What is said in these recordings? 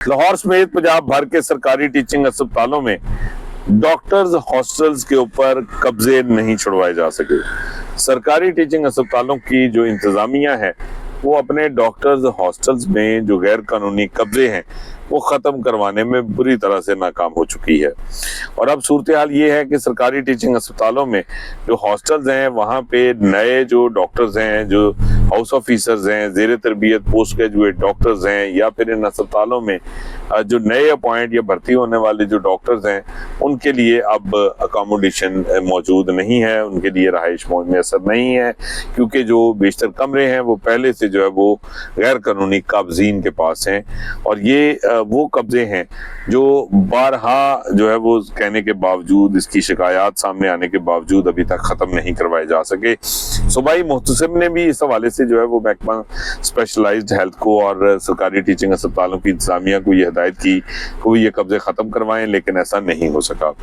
लाहौर समेत पंजाब भर के सरकारी टीचिंग अस्पतालों में डॉक्टर्स हॉस्टल्स के ऊपर कब्जे नहीं छुड़वाए जा सके। सरकारी टीचिंग अस्पतालों की जो इंतजामिया है वो अपने डॉक्टर्स हॉस्टल्स में जो गैर कानूनी कब्जे हैं वो ख़त्म करवाने में बुरी तरह से नाकाम हो चुकी है। और अब सूरत हाल ये है कि सरकारी टीचिंग अस्पतालों में जो हॉस्टल्स हैं वहाँ पे नए जो डॉक्टर्स हैं, जो हाउस ऑफिसर्स हैं, ज़ेर तरबियत पोस्ट ग्रेजुएट डॉक्टर्स हैं, या फिर इन अस्पतालों में जो नए अपॉइंट या भर्ती होने वाले जो डॉक्टर्स हैं उनके लिए अब अकोमोडेशन मौजूद नहीं है, उनके लिए रहाइश मैसर नहीं है, क्योंकि जो बेशतर कमरे हैं वो पहले से जो है वो गैर कानूनी काबजीन के पास हैं। और ये वो कब्जे हैं जो बारहा जो है वो कहने के बावजूद, इसकी शिकायत सामने आने के बावजूद अभी तक ख़त्म नहीं करवाए जा सके। सूबाई मुहतसिब ने भी इस हवाले से जो है वो महकमा स्पेशलाइज्ड हेल्थ को और सरकारी टीचिंग अस्पतालों की इंतजामिया को ये हिदायत की कि वो ये कब्जे ख़त्म करवाएं, लेकिन ऐसा नहीं हो सका।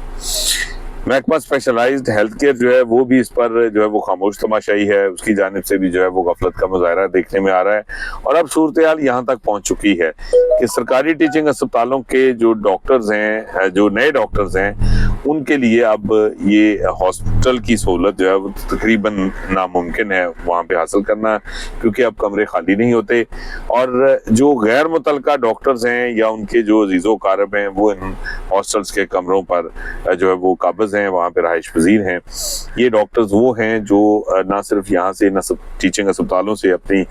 महकमा स्पेशलाइज्ड हेल्थ केयर जो है वो भी इस पर जो है वो खामोश तमाशाई है, उसकी जानिब से भी जो है वो गफलत का मुजाहरा देखने में आ रहा है। और अब सूरत हाल यहाँ तक पहुँच चुकी है कि सरकारी टीचिंग अस्पतालों के जो डॉक्टर्स हैं, जो नए डॉक्टर्स हैं, उनके लिए अब ये हॉस्पिटल की सहूलत जो है वो तकरीबन नामुमकिन है वहाँ पे हासिल करना, क्योंकि अब कमरे खाली नहीं होते। और जो गैर मुतल्लका डॉक्टर्स हैं या उनके जो अजीज़ो कारब हैं वो इन हॉस्टल्स के कमरों पर जो है वो काबिज हैं, वहाँ पे रहाइश पजीर हैं। ये डॉक्टर्स वो हैं जो ना सिर्फ यहाँ से ना टीचिंग अस्पतालों से अपनी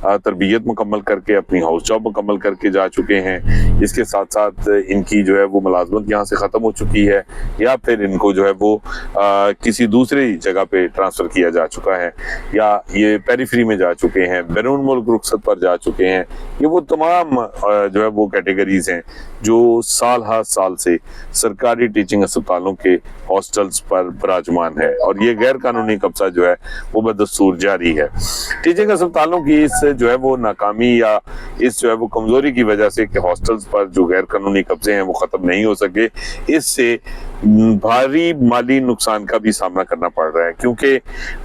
तरबियत मुकम्मल करके, अपनी हाउस जॉब मुकम्मल करके जा चुके हैं, इसके साथ साथ इनकी जो है वो मुलाजमत यहाँ से ख़त्म हो चुकी है, या फिर इनको जो है वो किसी दूसरी जगह पे ट्रांसफ़र किया जा चुका है, या ये पेरिफेरी में जा चुके हैं, बैरून मुल्क रुखसत पर जा चुके हैं। ये वो तमाम जो है वो कैटेगरीज हैं जो साल हर साल से सरकारी टीचिंग अस्पतालों के हॉस्टल्स पर विराजमान है, और ये गैर कानूनी कब्जा जो है वो बदस्तूर जारी है। टीचिंग अस्पतालों की इस जो है वो नाकामी या इस जो है वो कमजोरी की वजह से कि हॉस्टल्स पर जो गैर कानूनी कब्जे हैं वो ख़त्म नहीं हो सके, इससे भारी माली नुकसान का भी सामना करना पड़ रहा है, क्योंकि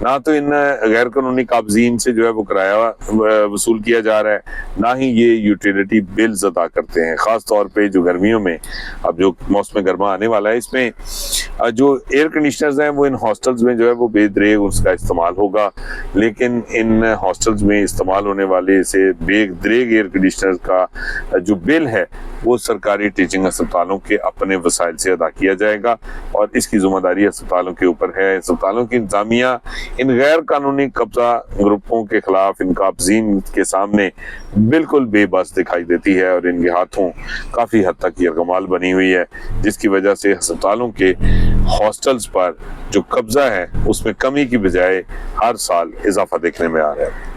ना तो इन गैर कानूनी काबजीन से जो है वो किराया वसूल किया जा रहा है, ना ही ये यूटिलिटी बिल्स अदा करते हैं। ख़ास तौर पे जो गर्मियों में, अब जो मौसम गर्मा आने वाला है, इसमें जो एयर कंडीशनर्स हैं वो इन हॉस्टल्स में जो है वो बेदरेग उसका इस्तेमाल होगा, लेकिन इन हॉस्टल्स में इस्तेमाल होने वाले से बेदरेग एयर कंडीशनर्स का जो बिल है वो सरकारी टीचिंग अस्पतालों के अपने वसाइल से अदा किया जाएगा, और इसकी जिम्मेदारी अस्पतालों के ऊपर है। अस्पतालों की इंतजामिया इन गैर कानूनी कब्जा ग्रुपों के खिलाफ, इन काबजीन के सामने बिल्कुल बेबस दिखाई देती है, और इनके हाथों काफ़ी हद तक यरगमाल बनी हुई है, जिसकी वजह से अस्पतालों के हॉस्टल्स पर जो कब्जा है उसमें कमी की बजाय हर साल इजाफा देखने में आ रहा है।